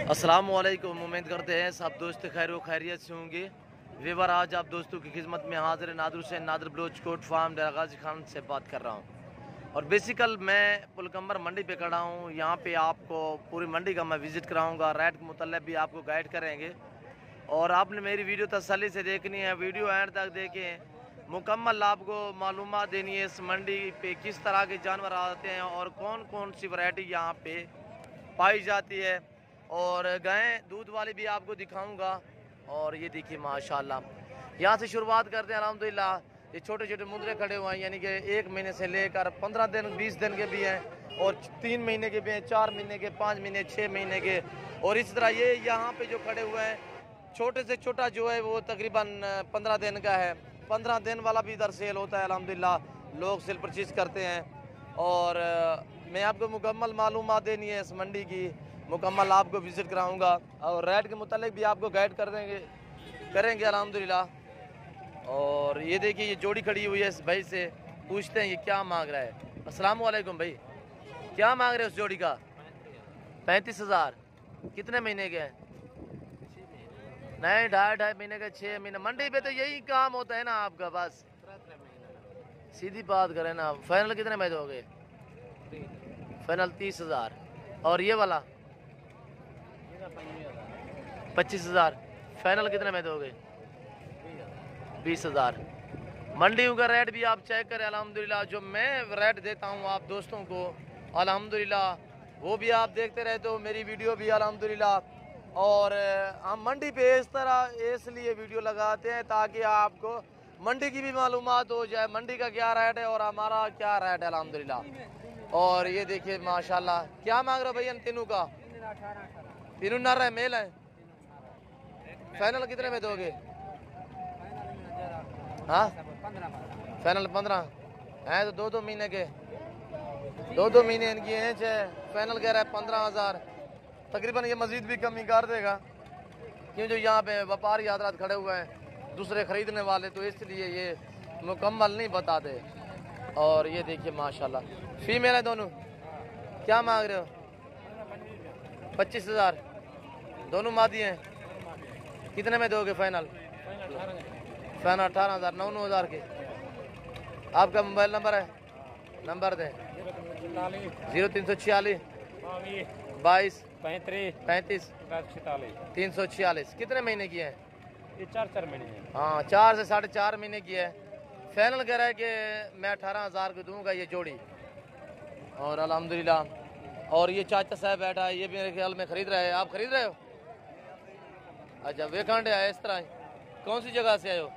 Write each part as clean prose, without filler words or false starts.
अस्सलाम वालेकुम। उम्मीद करते हैं सब दोस्त खैर खैरियत से होंगे। वेवर आज आप दोस्तों की खिदमत में हाजिर है। नादर हुसैन नादर बलोच कोट फार्म डेरा गाजी खान से बात कर रहा हूँ और बेसिकल मैं पुलकम्बर मंडी पे खड़ा हूँ। यहाँ पे आपको पूरी मंडी का मैं विज़िट कराऊँगा, रेट के मुतल्लिक़ भी आपको गाइड करेंगे और आपने मेरी वीडियो तसल्ली से देखनी है। वीडियो एंड तक देखें, मुकम्मल आपको मालूमात देनी है इस मंडी पे किस तरह के जानवर आते हैं और कौन कौन सी वैरायटी यहाँ पे पाई जाती है और गायें दूध वाली भी आपको दिखाऊंगा। और ये देखिए माशाल्लाह, यहाँ से शुरुआत करते हैं अल्हम्दुलिल्लाह। ये छोटे छोटे मुंदरे खड़े हुए हैं, यानी कि 1 महीने से लेकर 15 दिन 20 दिन के भी हैं और 3 महीने के भी हैं, 4 महीने के, 5 महीने, 6 महीने के। और इस तरह ये यहाँ पे जो खड़े हुए हैं, छोटे से छोटा जो है वो तकरीबन 15 दिन का है। 15 दिन वाला भी इधर सेल होता है अल्हम्दुलिल्लाह, लोग सेल परचेज करते हैं। और मैं आपको मुकम्मल मालूमात देनी है इस मंडी की, मुकम्मल आपको विज़िट कराऊंगा और रेट के मुतालिक भी आपको गाइड करेंगे अल्हम्दुलिल्लाह। और ये देखिए ये जोड़ी खड़ी हुई है, इस भाई से पूछते हैं ये क्या मांग रहा है। अस्सलाम वालेकुम भाई, क्या मांग रहे हैं उस जोड़ी का? 35,000। कितने महीने के हैं? नहीं, ढाई महीने का, 6 महीने। मंडी पे तो यही काम होता है ना आपका, बस सीधी बात करें ना। फाइनल कितने में दोगे? फाइनल 30,000। और ये वाला 25,000। फाइनल कितने में दोगे? 20,000। मंडियों का रेट भी आप चेक करें अल्हम्दुलिल्लाह। जो मैं रेट देता हूँ आप दोस्तों को अल्हम्दुलिल्लाह, वो भी आप देखते रहते हो मेरी वीडियो भी अल्हम्दुलिल्लाह। और हम मंडी पे इस तरह इसलिए वीडियो लगाते हैं ताकि आपको मंडी की भी मालूमात हो जाए, मंडी का क्या रेट है और हमारा क्या रेट है अल्हम्दुलिल्लाह। और ये देखिए माशाल्लाह, क्या मांग रहे हो भैया तीनों का? तीनों नर है, मेल है। फाइनल कितने में दोगे? हाँ, फाइनल 15 है तो 2 महीने के, 2 महीने इनकी एज है। फाइनल कह रहा है 15,000। तकरीबन ये मजीद भी कमी कर देगा क्यों, जो यहाँ पे व्यापारी हजरात खड़े हुए हैं दूसरे खरीदने वाले, तो इसलिए ये मुकम्मल नहीं बताते। और ये देखिए माशाल्लाह फीमेल है दोनों। क्या मांग रहे हो? 25,000। दोनों मादी हैं। कितने में दोगे फाइनल? फाइनल 18,000। 9,000 के। आपका मोबाइल नंबर है? नंबर दें। 0346 22 35 346। कितने महीने की है? ये 4 महीने है। हाँ, 4 से 4.5 महीने की है। फाइनल कह रहा है कि मैं 18,000 को दूंगा ये जोड़ी। और अल्हम्दुलिल्लाह। और ये चाचा साहब बैठा है, ये भी मेरे ख्याल में खरीद रहा है। आप खरीद रहे हो? अच्छा, वे कांडे आए इस तरह। कौन सी जगह से आए हो?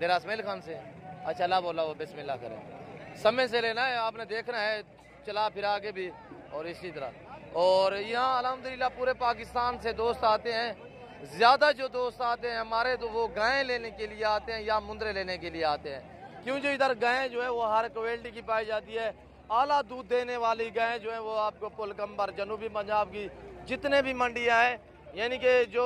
डेरा इस्माइल खान से। अच्छा, ला बोला वो बिस्मिल्लाह करें। समय से लेना है, आपने देखना है चला फिरा के भी। और इसी तरह और यहाँ अल्हम्दुलिल्लाह पूरे पाकिस्तान से दोस्त आते हैं। ज़्यादा जो दोस्त आते हैं हमारे, तो वो गायें लेने के लिए आते हैं या मुंदरे लेने के लिए आते हैं। क्यों, जो इधर गायें जो है वो हर क्वालिटी की पाई जाती है। आला दूध देने वाली गायें जो है वो आपको पुलकम्बर जनूबी पंजाब की जितने भी मंडियाँ हैं, यानी कि जो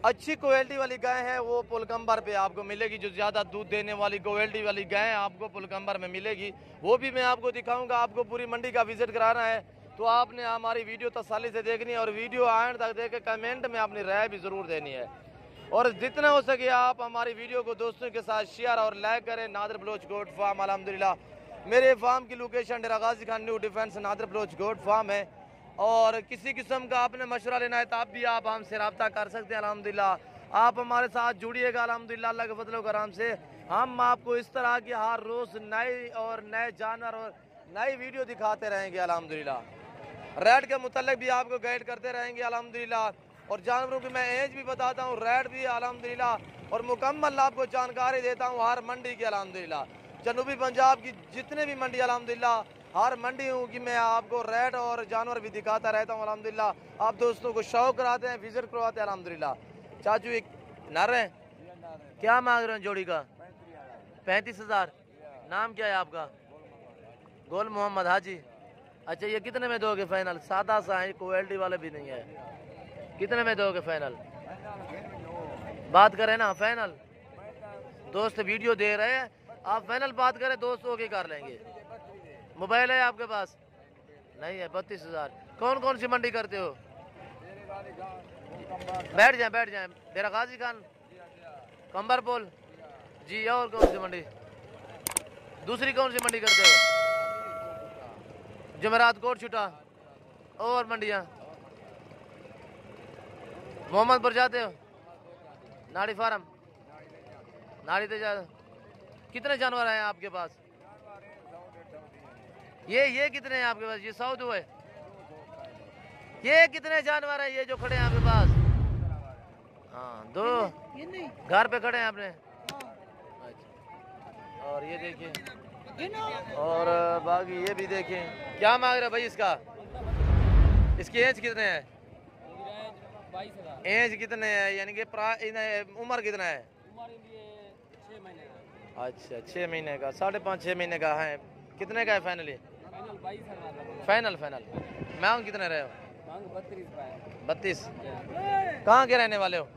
अच्छी क्वालिटी वाली गाय है वो पुलकम्बर पे आपको मिलेगी। जो ज़्यादा दूध देने वाली क्वालिटी वाली गाय आपको पुलकम्बर में मिलेगी, वो भी मैं आपको दिखाऊंगा। आपको पूरी मंडी का विजिट कराना है तो आपने हमारी वीडियो तसल्ली से देखनी है और वीडियो एंड तक देख के कमेंट में अपनी राय भी ज़रूर देनी है। और जितना हो सके आप हमारी वीडियो को दोस्तों के साथ शेयर और लाइक करें। नादर बलोच गोट फार्म अल्हम्दुलिल्लाह, मेरे फार्म की location Dera Ghazi Khan new defence Nadir Baloch goat farm है। और किसी किस्म का आपने मशवरा लेना है तो आप भी आप हमसे रब्ता कर सकते हैं अल्हम्दुलिल्लाह। आप हमारे साथ जुड़िएगा अल्हम्दुलिल्लाह, अल्लाह के फजल करम से हम आपको इस तरह की हर रोज़ नए और नए जानवर और नई वीडियो दिखाते रहेंगे अल्हम्दुलिल्लाह। रेट के मुतालिक भी आपको गाइड करते रहेंगे अल्हम्दुलिल्लाह। और जानवरों की मैं एज भी बताता हूँ, रेट भी अल्हम्दुलिल्लाह, और मुकम्मल आपको जानकारी देता हूँ हर मंडी की अल्हम्दुलिल्लाह। जनूबी पंजाब की जितने भी मंडी अल्हम्दुलिल्लाह, हर मंडी हूँ कि मैं आपको रेट और जानवर भी दिखाता रहता हूँ अल्हम्दुलिल्लाह। आप दोस्तों को शौक कराते हैं, विजिट करवाते हैं अल्हम्दुलिल्लाह। चाचू एक नर है, क्या मांग रहे हैं जोड़ी का? 35,000। नाम क्या है आपका? गोल मोहम्मद हाजी। अच्छा, ये कितने में दोगे फाइनल? सादा सा है, क्वालिटी वाले भी नहीं है। कितने में दोगे फाइनल? बात करें ना फाइनल। दोस्त वीडियो दे रहे हैं, आप फाइनल बात करें, दोस्त होके कर लेंगे। मोबाइल है आपके पास? नहीं है। 32,000। कौन कौन सी मंडी करते हो? बैठ जाए डेरा गाजी खान कंबरपोल जी। और कौन सी मंडी, दूसरी कौन सी मंडी करते हो? जमेरात कोट छुटा। और मंडियाँ मोहम्मदपुर जाते हो? नाड़ी फार्म नाड़ी तो जाते। कितने जानवर हैं आपके पास? ये कितने हैं आपके पास? ये 100 है। ये कितने जानवर हैं ये जो खड़े हैं आपके पास? हाँ 2 घर पे खड़े हैं आपने। अच्छा। और ये देखिए, और बाकी ये भी देखें। क्या मांग रहे भाई इसका? इसकी एज कितने है? 22,000। एज कितने है यानी कि उम्र कितना है? अच्छा 6 महीने का, 5.5-6 महीने का है। कितने का है फाइनली? फाइनल मांग कितने रहे हो? 32। कहाँ के रहने वाले हो?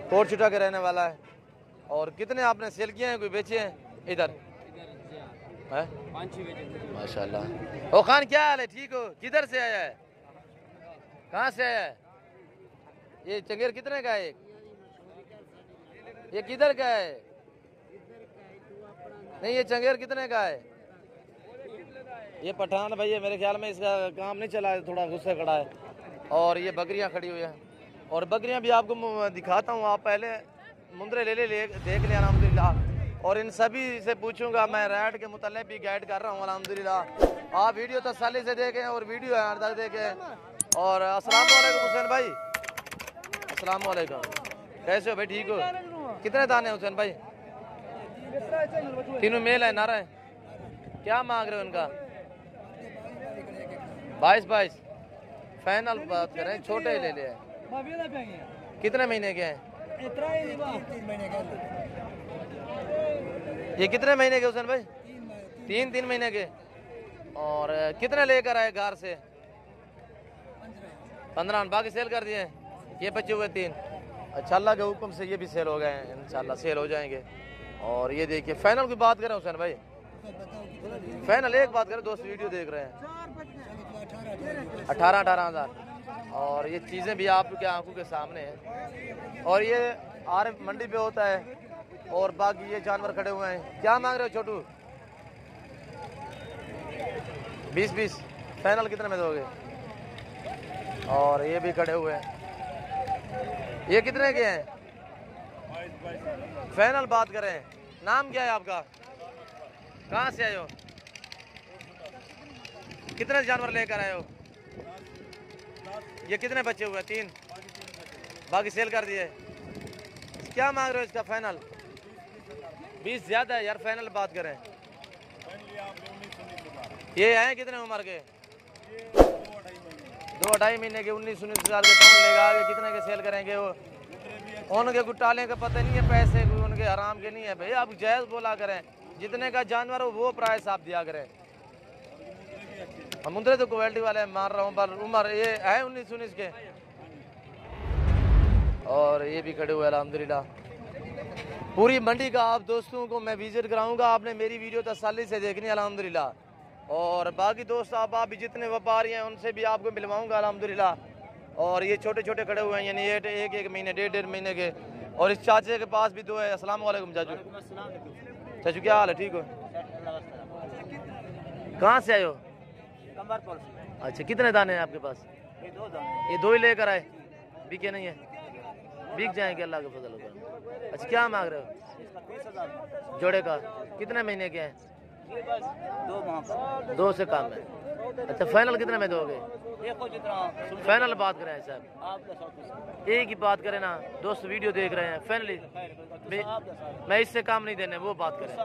कोट छुटा के रहने वाला है। और कितने आपने सेल किए हैं, कोई बेचे हैं इधर? है 5-6 बेचे माशाल्लाह। ओ खान क्या हाल है, ठीक हो? किधर से आया है, कहाँ से आया है? ये चंगेर कितने का है? ये किधर का है? नहीं ये चंगेर कितने का है? ये पठान भाई है, मेरे ख्याल में इसका काम नहीं चला है, थोड़ा गुस्से खड़ा है। और ये बकरियां खड़ी हुई हैं, और बकरियां भी आपको दिखाता हूँ। आप पहले मुंदरे ले देख लें अल्हम्दुलिल्लाह। और इन सभी से पूछूंगा, मैं रेट के मुतालिक भी गाइड कर रहा हूँ अल्हम्दुलिल्लाह। आप वीडियो तसल्ली से देखें और वीडियो हर तक देखें। और अस्सलाम वालेकुम हुसैन भाई। अस्सलाम वालेकुम, कैसे हो भाई? ठीक हो? कितने दाने हैं हुसैन भाई? तीनों मेल है, नारा है। क्या मांग रहे हो उनका? 22 फाइनल बात करें, छोटे ही ले ले। कितने महीने के हैं ये? कितने महीने के हुसैन भाई? 3 महीने के। और कितने लेकर आए घर से? 15। बाकी सेल कर दिए? ये बचे हुए 3। अच्छा अल्लाह के हुक्म से ये भी सेल हो गए हैं, इंशाल्लाह सेल हो जाएंगे। और ये देखिए फाइनल की बात करें हुसैन भाई, फाइनल एक बात करें, दोस्त वीडियो देख रहे हैं, 18,000। और ये चीज़ें भी आपके आंखों के सामने हैं। और ये आर मंडी पे होता है। और बाकी ये जानवर खड़े हुए हैं। क्या मांग रहे हो छोटू? 20 फाइनल कितने में दोगे? और ये भी खड़े हुए हैं, ये कितने के हैं? फाइनल बात करें। नाम क्या है आपका? कहाँ से आए हो? कितने जानवर लेकर आए हो? ये कितने बचे हुए? 3। बाकी सेल कर दिए। क्या मांग रहे हो इसका फाइनल? 20 ज्यादा है यार, फाइनल बात करें। ये हैं कितने उम्र के? 2-2.5 महीने के, 19-19 साल के। कौन लेगा? आगे कितने के सेल करेंगे वो? उनके गुटाले का पता नहीं है, पैसे उनके हराम के नहीं है भाई। आप जायज़ बोला करें, जितने का जानवर हो वो प्राइस आप दिया करें। हम मुंदरे तो क्वालिटी वाले मार रहा हूँ, पर उम्र ये है 19-19 के। और ये भी खड़े हुए अल्हम्दुलिल्लाह। पूरी मंडी का आप दोस्तों को मैं विजिट कराऊंगा, आपने मेरी वीडियो तसल्ली से देखनी अल्हम्दुलिल्लाह। और बाकी दोस्त आप भी जितने व्यापारी हैं उनसे भी आपको मिलवाऊंगा अल्हम्दुलिल्लाह। और ये छोटे छोटे खड़े हुए हैं, यानी 1 महीने 1.5 महीने के। और इस चाचे के पास भी 2 है। अस्सलाम वालेकुम चाचू। चाचू क्या हाल है, ठीक हो? कहाँ से आए हो? अच्छा कितने दाने हैं आपके पास? ये 2 ही लेकर आए, बिके नहीं है? बिक जाएंगे अल्लाह के फजल होगा। अच्छा क्या मांग रहे हो जोड़े का? कितने महीने के हैं? 2 से कम है। अच्छा फाइनल कितने में दोगे? फाइनल बात करें साहब, एक ही बात करें ना, दोस्त वीडियो देख रहे हैं। फाइनली मैं इससे काम नहीं देने, वो बात करें।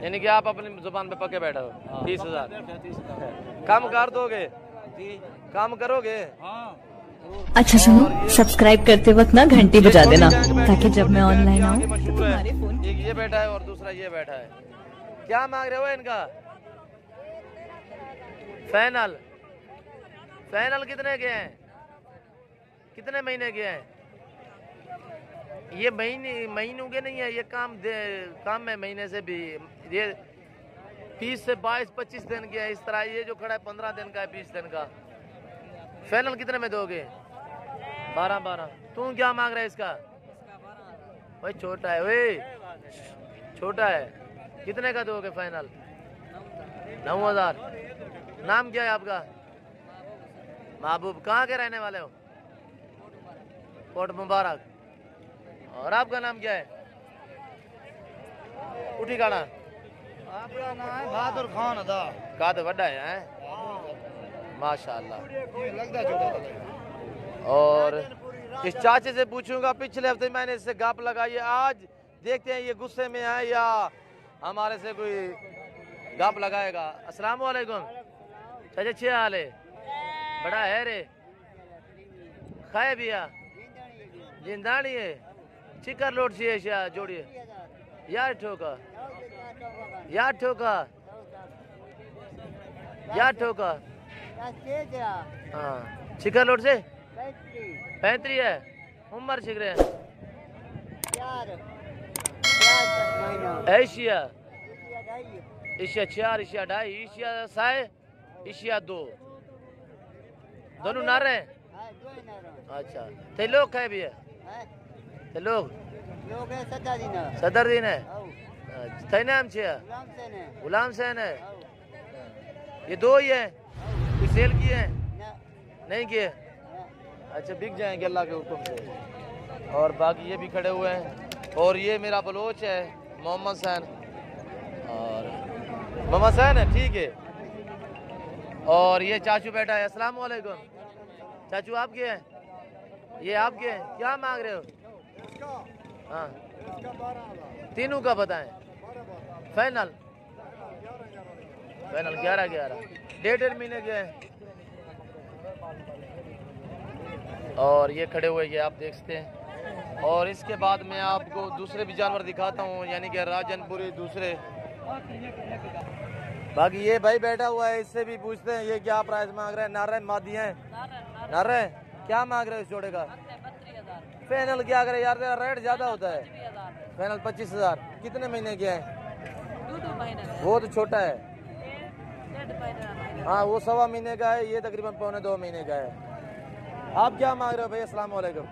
यानी कि आप अपनी जुबान पे पक्के बैठे हो। 30,000 कम कर दोगे? काम करोगे? अच्छा सुनो, सब्सक्राइब करते वक्त ना घंटी बजा देना, ताकि जब मैं ऑनलाइन आऊँ तो तुम्हारे फोन। एक ये बैठा है और दूसरा ये बैठा है। क्या मांग रहे हो इनका? फाइनल कितने के हैं? कितने महीने के हैं? ये महीनों के नहीं है, ये काम है महीने से भी। ये 20 से 22-25 दिन के है। इस तरह ये जो खड़ा है 15 दिन का है, 20 दिन का। फाइनल कितने में दोगे? 12-12। तू क्या मांग रहा है इसका? भाई छोटा है, वही छोटा है। कितने का दोगे फाइनल? 9,000। नाम क्या है आपका? महबूब। कहाँ के रहने वाले हो? कोट मुबारक। और आपका नाम क्या है? उठी गाना आपका नाम है बहादुर खान अदा। का तो बड़ा है माशाल्लाह। लगता छोटा। और इस चाचे से पूछूंगा, पिछले हफ्ते मैंने इससे गप लगाई है, आज देखते हैं ये गुस्से में है या हमारे से कोई गप लगाएगा। अस्सलाम वालेकुम चाचा, अच्छे हाल है? बड़ा है रे, खाए बिया जिंदानी है, चिकर लोट सी है जोड़िए यार ठोका यार ठोका यार ठोका। हाँ चिकर लोट से 35 है उम्र छिक रहे हैं। Asia Asia 4 Asia 2.5 Asia 6 Asia 2 दोनों नार हैं। अच्छा ते लोग खाए भी है? ते लोग सदर दिन है। अच्छा नाम छे गुलाम सैन है। ये 2 ही है, कोई सेल किए हैं? नहीं किए। अच्छा बिक जाएंगे अल्लाह के हुक्म से। और बाकी ये भी खड़े हुए हैं। और ये मेरा बलोच है मोहम्मद सैन। और मोहम्मद सैन है, ठीक है। और ये चाचू बैठा है। अस्सलाम वालेकुम चाचू, आपके हैं? ये आपके हैं? क्या मांग रहे हो? हाँ तीनों का बताएं। फाइनल 11 1.5 महीने के हैं। और ये खड़े हुए ये आप देख सकते हैं। और इसके बाद मैं आपको दूसरे भी जानवर दिखाता हूँ, यानी कि राजनपुरी दूसरे। बाकी ये भाई बैठा हुआ है, इससे भी पूछते हैं ये क्या प्राइस मांग रहे हैं। नारे मादी हैं? नारे क्या मांग रहे हो इस जोड़े का? फाइनल क्या करे यार, तेरा रेट ज्यादा होता है। फाइनल 25,000। कितने महीने के हैं? वो तो छोटा है। हाँ वो 1.25 महीने का है, ये तकरीबन 1.25 महीने का है। आप क्या मांग रहे हो भाई? अस्सलाम वालेकुम।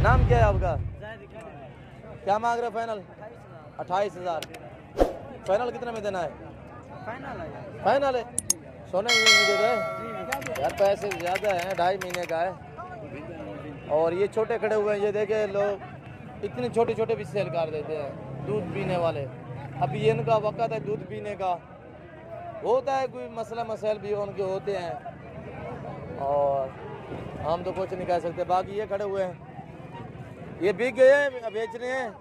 नाम क्या है आपका? क्या मांग रहे हो फाइनल? 28,000। फाइनल कितने में देना है? फाइनल है। सोने में दे रहे यार, पैसे ज्यादा हैं, 2.5 महीने का है। और ये छोटे खड़े हुए हैं, ये देखे लोग इतने छोटे छोटे भी सेल कर देते हैं, दूध पीने वाले। अभी ये इनका वक़्त है दूध पीने का, होता है कोई मसला मसाइल भी उनके होते हैं और हम तो कुछ नहीं कह सकते। बाकी ये खड़े हुए हैं, ये बिक गए हैं, बेच रहे हैं।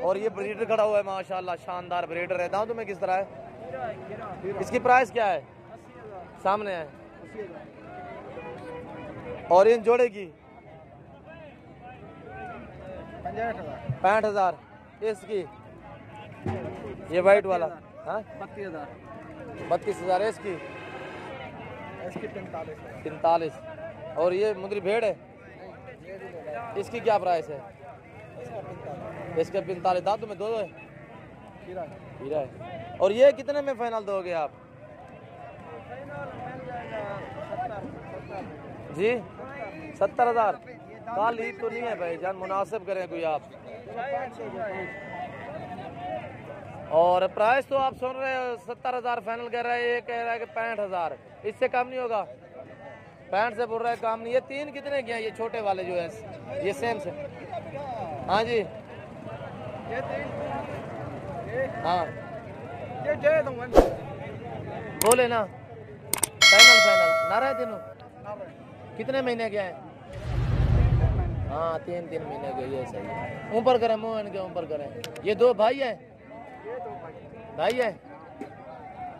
और ये ब्रीडर खड़ा हुआ है माशाल्लाह, शानदार ब्रीडर है। दाम तुम्हें किस तरह है? इसकी प्राइस क्या है? सामने है। और इन जोड़े की 65,000। इसकी ये वाइट वाला 32,000। इसकी 45। और ये मुंदरी भेड़ है, इसकी क्या प्राइस है? इसके 45। दांत में दो है, हीरा है। और ये कितने में फाइनल दोगे आप जी? 70,000। काल ईद तो नहीं है भाई जान, मुनासिब करें कोई आप। और प्राइस तो आप सुन रहे हो 70,000 फाइनल कह रहा है, ये कह रहा है कि 65,000। इससे कम नहीं होगा? 65 से बोल रहा है काम नहीं। ये 3 कितने के हैं ये छोटे वाले जो है? ये सेम से? हाँ जी हाँ बोले ना। फाइनल ना रहे तीनों? कितने महीने के हैं? हाँ 3 महीने के। ये सही है। ऊपर करें मुँह इनके ऊपर करें। ये 2 भाई हैं? भाई है।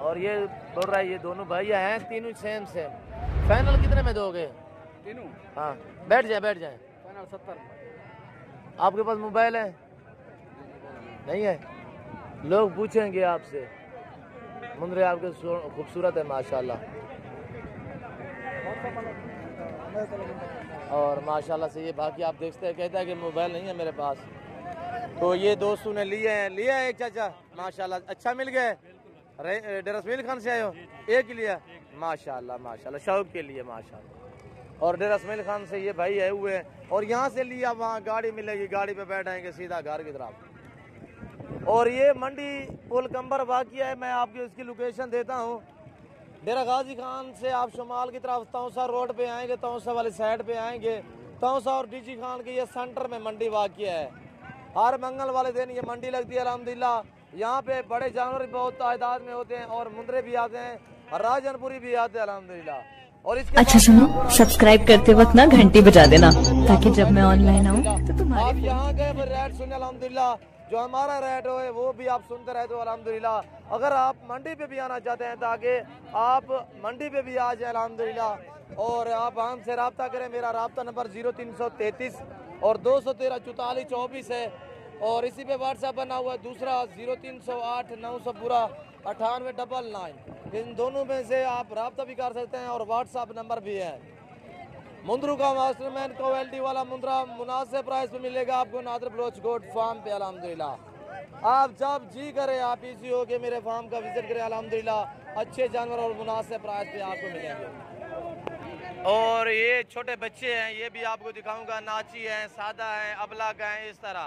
और ये बोल रहा है ये दोनों भाई हैं, तीनों सेम। फाइनल कितने में दोगे तीनों? हाँ बैठ जाए फाइनल 70। आपके पास मोबाइल है? नहीं है? लोग पूछेंगे आपसे। मुंदरे आपके खूबसूरत है माशाल्लाह। और माशाल्लाह से ये बाकी आप देखते हैं, कहता है कि मोबाइल नहीं है मेरे पास। तो ये दोस्तों ने लिए हैं एक चाचा माशाल्लाह, अच्छा मिल गए। डेरा इस्माइल खान से आए हो? एक के लिए माशाल्लाह माशाल्लाह, शौक के लिए माशाल्लाह। और डेरा इस्माइल खान से ये भाई आए हुए हैं और यहाँ से लिया, वहाँ गाड़ी मिलेगी, गाड़ी पे बैठाएंगे सीधा घर की तरफ। और ये मंडी पुल कंबर वाक़िया है, मैं आपको इसकी लोकेशन देता हूँ। डेरा गाजी खान से आप शुमाल की तरफ तौसा रोड पे आएंगे, तौसा वाली साइड पे आएंगे, तौसा और डीजी खान के ये सेंटर में मंडी वाक़िया है। हर मंगल वाले दिन ये मंडी लगती है अल्हम्दुलिल्लाह। यहाँ पे बड़े जानवर भी बहुत तादाद में होते हैं और मुंदरे भी आते हैं और राजनपुरी भी आते हैं अल्हम्दुलिल्लाह। और इसके अच्छा सुनो, सब्सक्राइब करते वक्त ना घंटी बजा देना ताकि जब मैं ऑनलाइन आऊँ तो तुम्हारे आप यहाँ गए रेट सुने अल्हम्दुलिल्लाह, जो हमारा रेट हो वो भी आप सुनते रहे तो अल्हम्दुलिल्लाह। अगर आप मंडी पे भी आना चाहते हैं ताकि आप मंडी पे भी आ जाए अल्हम्दुलिल्लाह, और आप हमसे रब्ता करें। मेरा रब्ता नंबर 0333 और 213 44 24 है, और इसी पे व्हाट्सएप बना हुआ है दूसरा 0308 900 पूरा 9899। इन दोनों में से आप रब्ता भी कर सकते हैं और व्हाट्सएप नंबर भी है। मुंद्रू का मास्टरमैन क्वालिटी वाला मुंद्रा मुनासिब प्राइस पे मिलेगा आपको नादर बलोच गोट फार्म पे अल्हम्दुलिल्लाह। आप जब जी करें आप इसी हो के मेरे फार्म का विजिट करें अल्हम्दुलिल्लाह। अच्छे जानवर और मुनासिब प्राइस पे आपको मिलेंगे। और ये छोटे बच्चे हैं, ये भी आपको दिखाऊंगा, नाची हैं, सादा हैं, अबला का हैं, इस तरह।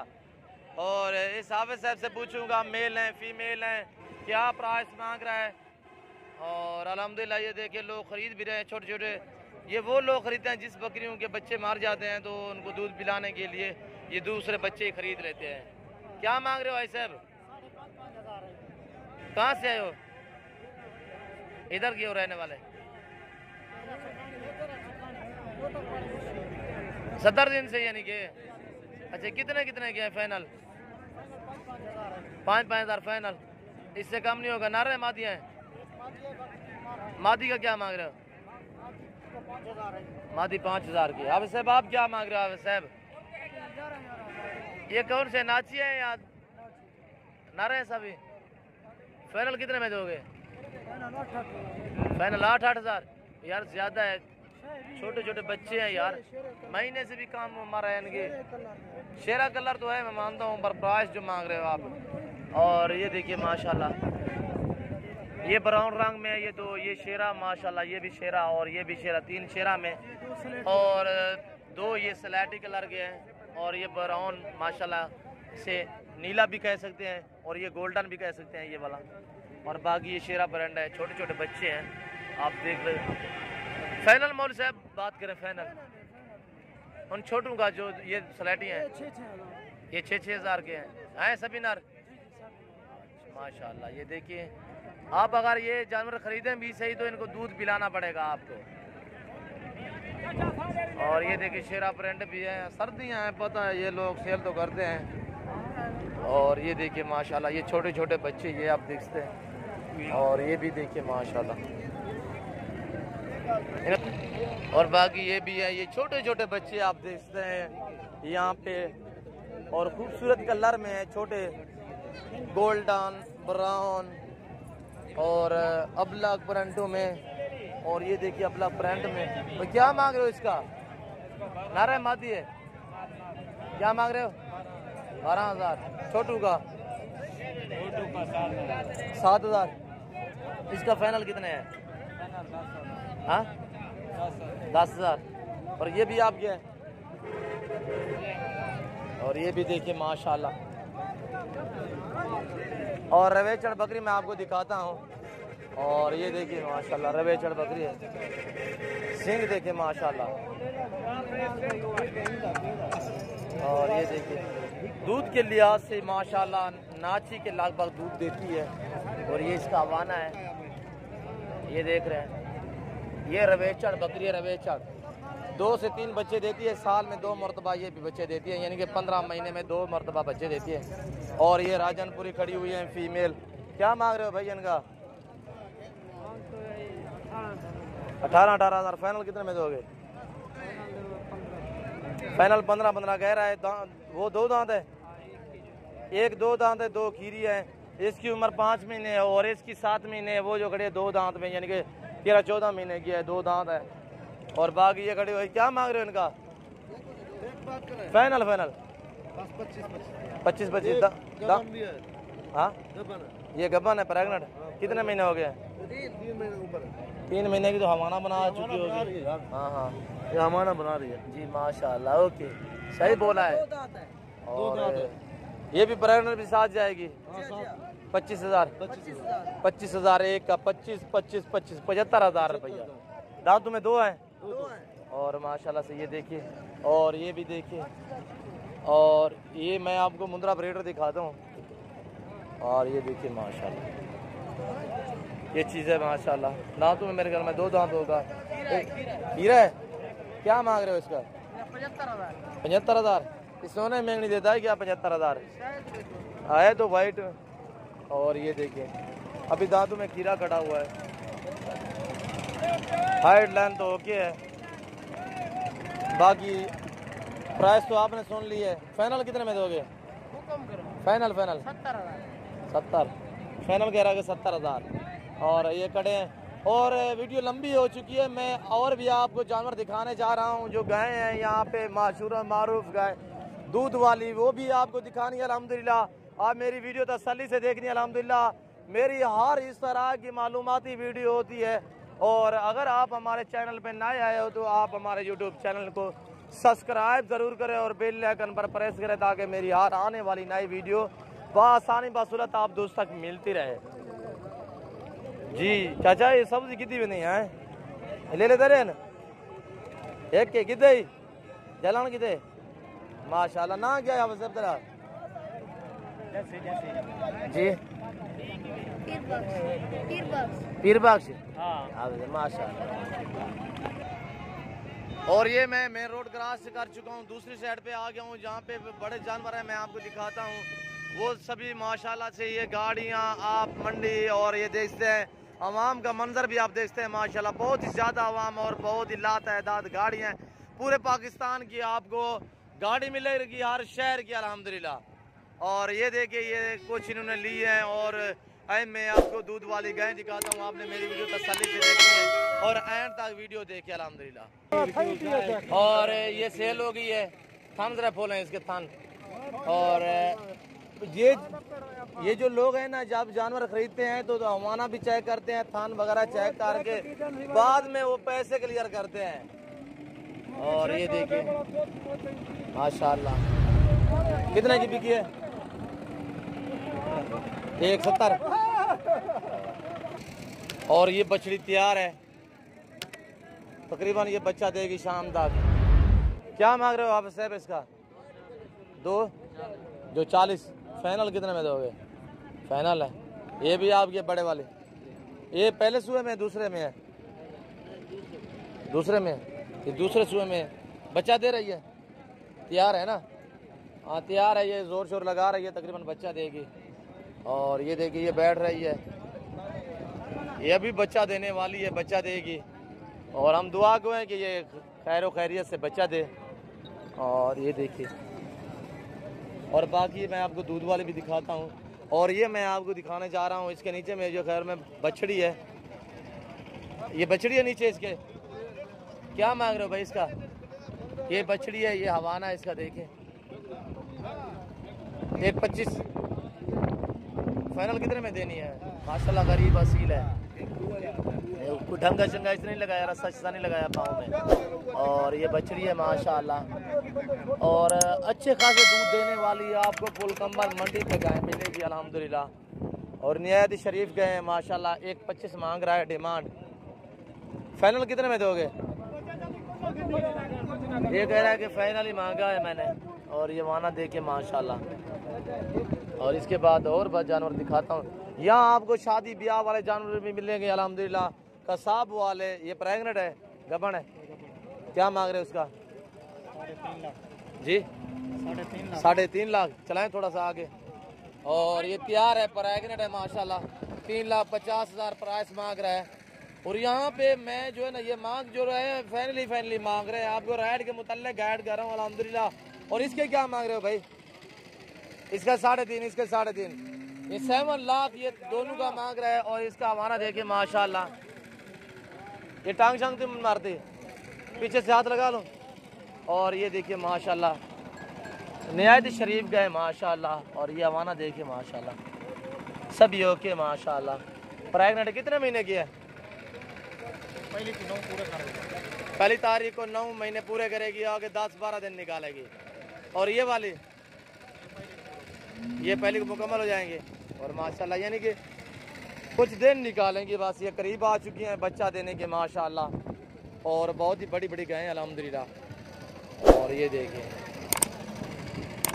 और इस हाफिज साहब से पूछूंगा मेल हैं फीमेल हैं क्या प्राइस मांग रहा है। और अल्हम्दुलिल्लाह ये देखिए लोग खरीद भी रहे हैं छोटे छोटे। ये वो लोग खरीदते हैं जिस बकरियों के बच्चे मार जाते हैं तो उनको दूध पिलाने के लिए ये दूसरे बच्चे खरीद लेते हैं। क्या मांग रहे हो भाई साहब? कहाँ से आए हो? इधर के हो रहने वाले? 70 दिन से यानी कि। अच्छा कितने कितने के हैं फाइनल? 5-5 हज़ार फाइनल, इससे कम नहीं होगा। नारे मादियाँ हैं? मादी का क्या मांग रहे हो? मादी 5,000 की। हाफिज साहब आप क्या मांग रहे हो? हाफिज साहब ये कौन से नाची है या नारे हैं सभी? फाइनल कितने में दोगे? फाइनल 8-8 हज़ार यार, ज्यादा है। छोटे छोटे बच्चे हैं यार, महीने से भी काम हमारा है इनके। शेरा कलर तो है मैं मानता हूँ, पर प्राइस जो मांग रहे हो आप। और ये देखिए माशाल्लाह ये ब्राउन रंग में है, ये दो ये शेरा माशाल्लाह, ये भी शेरा और ये भी शेरा, 3 शेरा में। और 2 ये सलेटी कलर के हैं और ये ब्राउन माशाल्लाह से नीला भी कह सकते हैं और ये गोल्डन भी कह सकते हैं ये वाला। और बाकी ये शेरा ब्रांड है, छोटे छोटे बच्चे हैं आप देख रहे। फाइनल मौल साहब बात करें फाइनल उन छोटों का जो ये सलेटी हैं, ये 6-6 हज़ार के हैं सभी नर माशाल्लाह। ये देखिए आप अगर ये जानवर खरीदें भी सही तो इनको दूध पिलाना पड़ेगा आपको। और ये देखिए शेरा ब्रांड भी है, सर्दियाँ हैं पता है ये लोग सेल तो करते हैं। और ये देखिए माशाल्लाह ये छोटे छोटे बच्चे ये आप देखते हैं। और ये भी देखिए माशाल्लाह, और बाकी ये भी है, ये छोटे छोटे बच्चे आप देखते हैं यहाँ पे। और खूबसूरत कलर में है, छोटे गोल्डन ब्राउन और अबलग प्रिंटों में। और ये देखिए अबलग प्रिंट में। तो क्या मांग रहे हो इसका? नारा मादी है, क्या मांग रहे हो? 12 हज़ार। छोटू का 7 हज़ार। इसका फाइनल कितने है? हाँ 10 हज़ार। और ये भी आपके हैं। और ये भी देखिए माशाल्लाह। और रवेचड़ बकरी मैं आपको दिखाता हूँ। और ये देखिए माशाल्लाह रवेचड़ बकरी है, सिंग देखिए माशाल्लाह। और ये देखिए दूध के लिहाज से माशाल्लाह नाची के लगभग दूध देती है। और ये इसका हवाना है, ये देख रहे हैं ये रवेचड़ बकरी है। रवेचड़ 2 से 3 बच्चे देती है, साल में 2 मरतबा ये भी बच्चे देती है, यानी कि 15 महीने में 2 मरतबा बच्चे देती है। और ये राजनपुरी खड़ी हुई है फीमेल। क्या मांग रहे हो भाई इनका? 18 हज़ार। फाइनल कितने में दोगे? फाइनल 15 कह रहा है। वो 2 दांत है, 1-2 दांत है, 2 खीरी है। इसकी उम्र 5 महीने है और इसकी 7 महीने है। वो जो खड़े 2 दांत में यानी कि 13-14 महीने की है, 2 दांत है। और बाकी ये खड़े हुए। क्या मांग रहे हो इनका? फाइनल 25-25 हाँ ये गब्बन है प्रेगनेंट, कितने महीने हो गए? 3 महीने की तो हमाना बना चुकी होगी। हाँ हाँ, ये हमारा बना रही है जी माशाल्लाह। ओके, सही बोला है। और ये भी प्रेगनेंट भी साथ जाएगी। 25,000 25,000 एक का 25 25 25 75,000 रुपया। दांतों में 2 हैं और माशाल्लाह से ये देखिए, और ये भी देखिए, और ये मैं आपको मुंद्रा ब्रीडर दिखाता हूँ। और ये देखिए माशाल्लाह, ये चीज़ है माशाल्लाह। दांतों में मेरे घर में 2 दांत होगा। हीरा है, क्या मांग रहे हो इसका? 75,000। इस सोने में नहीं देता है क्या 75,000? आए तो वाइट। और ये देखिए अभी दांतों में कीड़ा कटा हुआ है। हाइट लाइन तो ओके है, बाकी प्राइस तो आपने सुन ली है। फाइनल कितने में दोगे? फाइनल 70 फाइनल कह रहा है 70,000। और ये कड़े हैं। और वीडियो लंबी हो चुकी है, मैं और भी आपको जानवर दिखाने जा रहा हूँ। जो गाय हैं यहाँ पे मशहूर मारूफ गाय दूध वाली, वो भी आपको दिखानी है अल्हम्दुलिल्लाह। आप मेरी वीडियो तसल्ली से देखनी है अल्हम्दुलिल्लाह। मेरी हर इस तरह की मालूमाती वीडियो होती है। और अगर आप हमारे चैनल पे नए आए हो तो आप हमारे यूट्यूब चैनल को सब्सक्राइब ज़रूर करें और बेल आइकन पर प्रेस करें, ताकि मेरी हर आने वाली नई वीडियो बआसानी बसूरत आप दोस्त तक मिलती रहे। जी चाचा, ये सब्जी कितनी भी नहीं है, ले लेते रहे ना एक के कितने ही जलान कितने माशाल्लाह। ना क्या है सब तरह जी पीर बख्श माशाल्लाह। और ये मैं मेन रोड क्रॉस कर चुका हूँ, दूसरी साइड पे आ गया हूँ जहाँ पे बड़े जानवर हैं। मैं आपको दिखाता हूँ वो सभी माशाल्लाह से। ये गाड़ियाँ आप मंडी और ये देखते हैं अवाम का मंजर भी आप देखते हैं माशाल्लाह। बहुत ही ज़्यादा अवाम और बहुत ही लातादाद गाड़ियाँ। पूरे पाकिस्तान की आपको गाड़ी मिलेगी, हर शहर की अल्हम्दुलिल्लाह। और ये देखिए ये कुछ इन्होंने ली है। और मैं आपको दूध वाली गाय दिखाता हूँ। आपने मेरी वीडियो तसल्ली से देखी है और एंड तक वीडियो देखिए अल्हम्दुलिल्लाह। और ये सेल हो गई है, थन जरा फूल हैं इसके थन। और ये जो लोग हैं ना, जब जानवर खरीदते हैं तो हमाना भी चेक करते हैं, थान वगैरह चेक करके बाद में वो पैसे क्लियर करते हैं। और ये देखिए माशाल्लाह कितने की बिकी है? 170। और ये बछड़ी तैयार है, तकरीबन ये बच्चा देगी शाम तक। क्या मांग रहे हो आप साहब इसका? 2 40। फाइनल कितने में दोगे? फाइनल है। ये भी आपके बड़े वाले, ये पहले सुए में दूसरे में है? दूसरे में, ये दूसरे सुए में बच्चा दे रही है, तैयार है ना? हाँ तैयार है, ये जोर शोर लगा रही है, तकरीबन बच्चा देगी। और ये देखिए ये बैठ रही है, ये भी बच्चा देने वाली है, बच्चा देगी। और हम दुआ को हैं कि ये खैर खैरियत से बच्चा दे। और ये देखिए, और बाकी मैं आपको दूध वाले भी दिखाता हूँ। और ये मैं आपको दिखाने जा रहा हूँ, इसके नीचे में जो खैर में बछड़ी है, ये बछड़ी है नीचे इसके। क्या मांग रहे हो भाई इसका? ये बछड़ी है, ये हवाना है इसका, देखें 125। फाइनल कितने में देनी है? माशाल्लाह गरीब असील है, ढंगा शंगा इसने नहीं लगाया, रस्सा शस्सा नहीं लगाया पाँव में। और ये बछड़ी है माशाल्लाह, और अच्छे खासे दूध देने वाली आपको फुल कंबल मंडी पे गाय मिलेगी अल्हम्दुलिल्लाह। और निहायत शरीफ गए हैं माशाल्लाह। 125 मांग रहा है डिमांड। फाइनल कितने में दोगे? ये कह रहा है कि फाइनल ही मांगा है मैंने। और ये वाना देखे माशाल्लाह। और इसके बाद और बहुत जानवर दिखाता हूँ। यहाँ आपको शादी ब्याह वाले जानवर भी मिलेंगे अल्हम्दुलिल्लाह। कसाब वाले, ये प्रेग्नेंट है, गबन है। क्या मांग रहे हो उसका? जी 3.5 लाख। चलाएं थोड़ा सा आगे। और ये तैयार है, प्रेग्नेंट है माशाल्लाह। 3,50,000 प्राइस मांग रहा है। और यहाँ पे मैं जो है ना, ये मांग जो रहे हैं फाइनली मांग रहे हैं। आपको राइड के मुताल्लिक गाइड कर रहा हूँ अल्हम्दुलिल्लाह। और इसके क्या मांग रहे हो भाई? इसका 3.5, इसके 3.5, ये 7 लाख ये दोनों का मांग रहा है। और इसका हमारा देखिए माशाल्लाह, ये टांग शांग तुम मारते पीछे से हाथ लगा लो। और ये देखिए माशाल्लाह निहायत शरीफ गए माशाल्लाह। और ये हवाना देखिए माशाल्लाह, सभी ओके माशाल्लाह। प्रेगनेंट कितने महीने की है? पहली तारीख को 9 महीने पूरे करेगी, आगे 10-12 दिन निकालेगी। और ये वाली ये पहली को मुकम्मल हो जाएंगे और माशाल्लाह यानी कि कुछ दिन निकालेंगे बस। ये करीब आ चुकी हैं बच्चा देने के माशाल्लाह और बहुत ही बड़ी बड़ी गायें अल्हम्दुलिल्लाह। और ये देखिए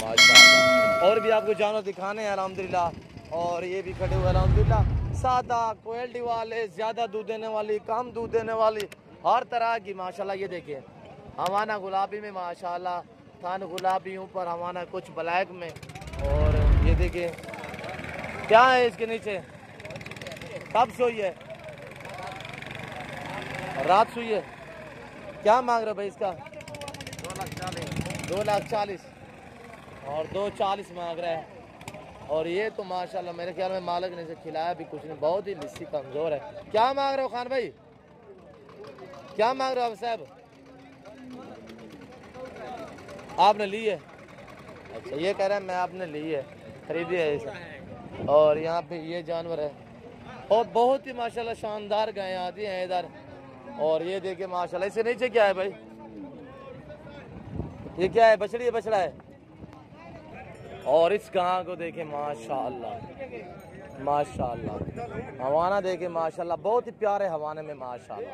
माशाल्लाह और भी आपको जानवर दिखाने हैं अल्हम्दुलिल्लाह। और ये भी खड़े हुए अल्हम्दुलिल्लाह, सादा क्वालिटी वाले, ज़्यादा दूध देने वाली, कम दूध देने वाली, हर तरह की माशाल्लाह। ये देखिए हमारा गुलाबी में माशाल्लाह, थान गुलाबी ऊपर हमारा कुछ ब्लैक में। और ये देखिए क्या है इसके नीचे, कब सोई है? रात सोई है। क्या मांग रहे भाई इसका? 2,40,000 और 2,40,000 मांग रहा है। और ये तो माशाल्लाह मेरे ख्याल में मालिक ने इसे खिलाया भी कुछ नहीं, बहुत ही लिस्सी कमज़ोर है। क्या मांग रहे हो खान भाई? क्या मांग रहे हो आप साहब? आपने ली है? अच्छा ये कह रहे हैं मैं आपने ली है, खरीदी है इसे। और यहाँ पे ये जानवर है और बहुत ही माशाल्लाह शानदार गायें आती हैं इधर। और ये देखिए माशाल्लाह इसके नीचे क्या है भाई? ये क्या है? बछड़ी है, बछड़ा है। और इस गां को देखे माशाल्लाह माशाल्लाह, हवाना देखे माशाल्लाह, बहुत ही प्यारे हवाने में माशाल्लाह।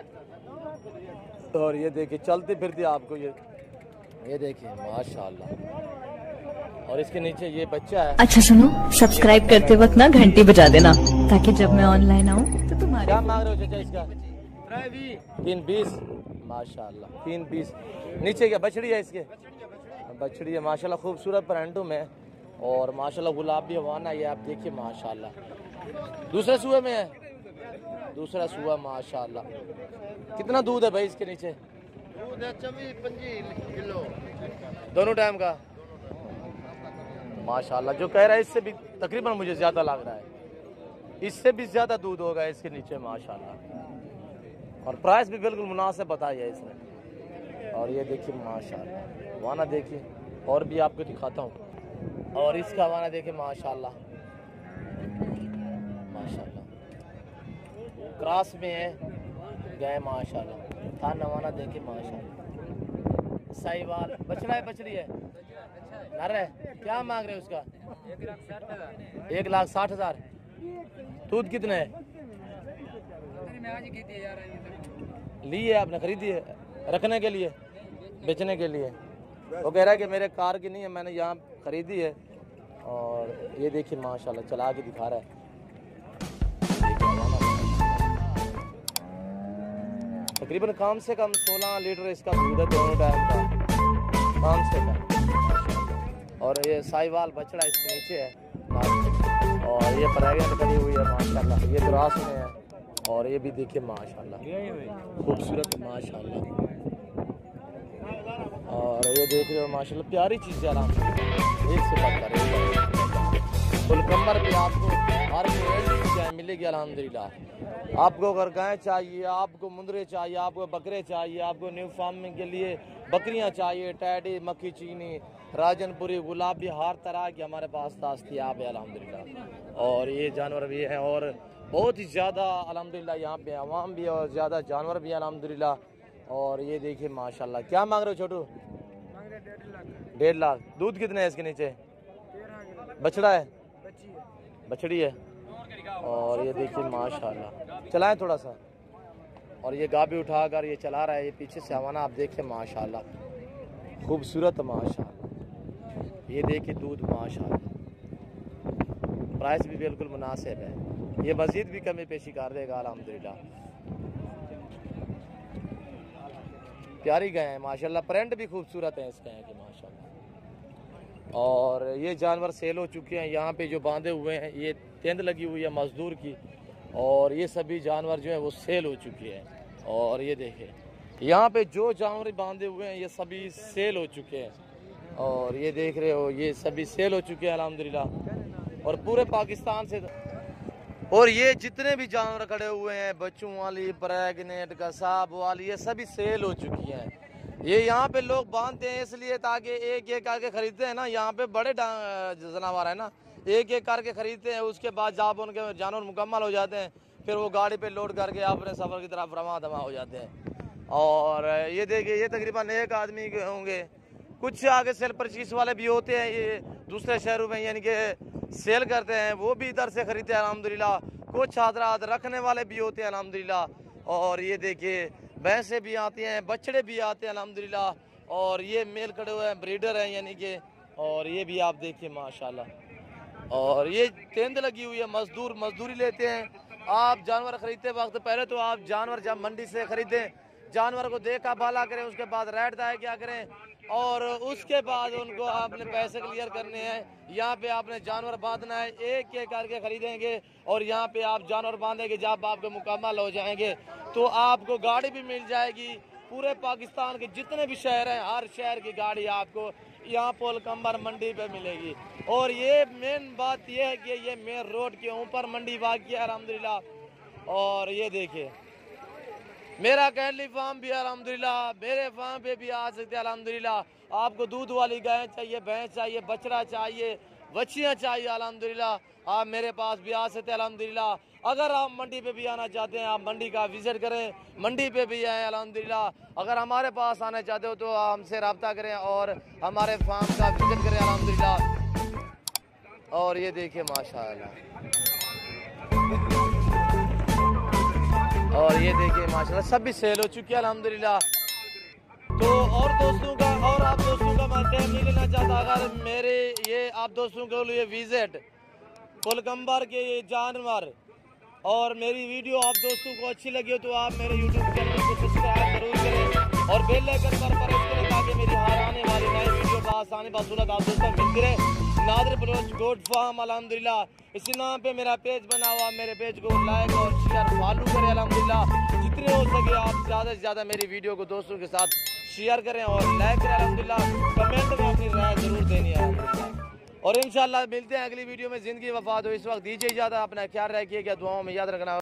और ये देखिए चलती फिरती आपको ये देखिए माशाल्लाह। और इसके नीचे ये बच्चा है। अच्छा सुनो, सब्सक्राइब करते वक्त ना घंटी बजा देना ताकि जब मैं ऑनलाइन आऊँ तो तुम्हारे। क्या मांग रहे हो चाचा इसका? 3,20,000 माशाल्लाह, 3,20,000। नीचे क्या बछड़ी है इसके? बछड़ी है माशाल्लाह, खूबसूरत परंटू में और माशाल्लाह गुलाबी हवाना। ये आप देखिए माशाल्लाह, दूसरे सुबह में है, दूसरा सुबह माशाल्लाह। कितना दूध है भाई इसके नीचे? दूध है 24-25 किलो दोनों टाइम का माशाल्लाह। जो कह रहा है इससे भी तकरीबन मुझे ज़्यादा लग रहा है, इससे भी ज़्यादा दूध होगा इसके नीचे माशाल्लाह। और प्राइस भी बिल्कुल मुनासिब बताई है इसने। और ये देखिए माशाल्लाह वाना देखिए, और भी आपको दिखाता हूँ। और इसका वाना देखिए माशाल्लाह माशाल्लाह, क्रॉस में है गए माशाल्लाह। था नवाना देखिए माशाल्लाह, साहिवाल बछड़ा है, बछड़ी है, नर है। क्या मांग रहे हो उसका? 1,60,000। दूध कितने है? ली है आपने, खरीदी है रखने के लिए, बेचने के लिए? वो कह रहा है कि मेरे कार की नहीं है, मैंने यहाँ खरीदी है। और ये देखिए माशाल्लाह चला के दिखा रहा है। तकरीबन कम से कम 16 लीटर इसका दूध है दोनों टाइम का, कम से कम। और ये साहिवाल बछड़ा इसके नीचे है और ये प्रेगनेंट करी हुई है माशाल्लाह। ये ग्रास में है और ये भी देखिए माशाल्लाह खूबसूरत माशाल्लाह। और ये देख रहे हो माशाल्लाह प्यारी चीज़ है अल्हम्दुलिल्लाह, एक से बढ़कर एक। फुलकम्बर भी आपको हर गाय मिलेगी अल्हम्दुलिल्लाह। आपको अगर गाय चाहिए, आपको मुंदरे चाहिए, आपको बकरे चाहिए, आपको न्यू फार्मिंग के लिए बकरियां चाहिए, टैडी, मक्खी चीनी, राजनपुरी, गुलाबी, हर तरह की हमारे पास दस्तयाब है अल्हम्दुलिल्लाह। और ये जानवर भी हैं और बहुत ही ज़्यादा अल्हम्दुलिल्लाह यहाँ पे आवाम भी है और ज़्यादा जानवर भी है अल्हम्दुलिल्लाह। और ये देखिए माशाल्लाह। क्या मांग रहे हो छोटू? 1.5 लाख। दूध कितने है इसके नीचे? बछड़ा है, बछड़ी है। और ये देखिए माशाल्लाह, चलाएं थोड़ा सा। और ये गाभी उठाकर ये चला रहा है, ये पीछे से हवाना आप देखिए माशाल्लाह खूबसूरत माशाल्लाह। ये देखिए दूध माशाल्लाह, प्राइस भी बिल्कुल मुनासिब है। ये मज़ीद भी कमी पेशी कर देगा अल्हम्दुलिल्लाह। प्यारी गाय है माशाल्लाह, प्रिंट भी खूबसूरत है इस गाय की माशाल्लाह। और ये जानवर सेल हो चुके हैं। यहाँ पे जो बांधे हुए हैं ये तेंद लगी हुई है मजदूर की, और ये सभी जानवर जो है वो सेल हो चुके हैं। और ये देखें यहाँ पे जो जानवर बांधे हुए हैं ये सभी सेल हो चुके हैं। और ये देख रहे हो ये सभी सेल हो चुके हैं अल्हम्दुलिल्लाह, और पूरे पाकिस्तान से। और ये जितने भी जानवर खड़े हुए हैं, बच्चों वाली, प्रेगनेंट, कसाब वाली, ये सभी सेल हो चुकी हैं। ये यहाँ पे लोग बांधते हैं इसलिए ताकि एक एक आके खरीदते हैं ना। यहाँ पे बड़े जानवर है ना, एक एक करके ख़रीदते हैं, उसके बाद जब उनके जानवर मुकम्मल हो जाते हैं फिर वो गाड़ी पे लोड करके अपने सफ़र की तरफ रवा दवा हो जाते हैं। और ये देखिए ये तकरीबन एक आदमी के होंगे, कुछ आगे सेल परचेस वाले भी होते हैं, ये दूसरे शहरों में यानी कि सेल करते हैं, वो भी इधर से ख़रीदते हैं अल्हम्दुलिल्लाह। कुछ हज़रात रखने वाले भी होते हैं अल्हम्दुलिल्लाह। और ये देखिए भैंसें भी आती हैं, बछड़े भी आते हैं अल्हम्दुलिल्लाह। और ये मेल खड़े हुए हैं, ब्रीडर हैं यानी कि। और ये भी आप देखिए माशाल्लाह। और ये तेंद लगी हुई है, मजदूरी लेते हैं। आप जानवर ख़रीदते वक्त पहले तो आप जानवर जब मंडी से ख़रीदें, जानवर को देखा भाला करें, उसके बाद रेट दाए क्या करें, और उसके बाद उनको आपने पैसे क्लियर करने हैं। यहाँ पे आपने जानवर बांधना है, एक एक करके ख़रीदेंगे और यहाँ पे आप जानवर बांधेंगे। जब आपके मुकम्मल हो जाएंगे तो आपको गाड़ी भी मिल जाएगी। पूरे पाकिस्तान के जितने भी शहर हैं, हर शहर की गाड़ी आपको यहाँ पोलकंबर मंडी पे मिलेगी। और ये मेन बात ये है कि ये मेन रोड के ऊपर मंडी वाक़ई है अल्हम्दुलिल्लाह। और ये देखिए मेरा कैटली फार्म भी है अल्हम्दुलिल्लाह, मेरे फार्म पे भी आ सकते हैं अल्हम्दुलिल्लाह। आपको दूध वाली गाय चाहिए, भैंस चाहिए, बछड़ा चाहिए, बच्चियाँ चाहिए अल्हम्दुलिल्लाह, आप मेरे पास भी आ सकते हैं अल्हम्दुलिल्लाह। अगर आप मंडी पे भी आना चाहते हैं, आप मंडी का विजिट करें, मंडी पे भी आएँ अल्हम्दुलिल्लाह। अगर हमारे पास आना चाहते हो तो हमसे रब्ता करें और हमारे फार्म का विजिट करें अल्हम्दुलिल्लाह। और ये देखिए माशाअल्लाह, और ये देखिए माशाल्लाह सब भी सेल हो चुकी है अल्हम्दुलिल्लाह। तो और दोस्तों का और आप दोस्तों का मैं टाइम नहीं लेना चाहता। अगर मेरे ये आप दोस्तों के लिए विजिट पोलकंबर के ये जानवर और मेरी वीडियो आप दोस्तों को अच्छी लगी हो तो आप मेरे यूट्यूब चैनल को सब्सक्राइब जरूर करें और बेल आइकन पर प्रेस करें ताकि मेरी हर आने वाली नई वीडियो आसानी बसूरत आप दोस्तों मिलती रहे। नादिर बलोच गोट फार्म अल्हम्दुलिल्लाह, इसी नाम पे मेरा पेज बना हुआ, मेरे पेज को लाइक और शेयर फॉलो करें अल्हम्दुलिल्लाह। जितने हो सके आप ज़्यादा से ज़्यादा मेरी वीडियो को दोस्तों के साथ शेयर करें और लाइक करें अल्हम्दुलिल्लाह। कमेंट में अपनी राय जरूर देनी है और इंशाल्लाह मिलते हैं अगली वीडियो में। ज़िंदगी वफात हो, इस वक्त दीजिए इजाज़त, अपना ख्याल रखिए, क्या दुआओं में याद रखना।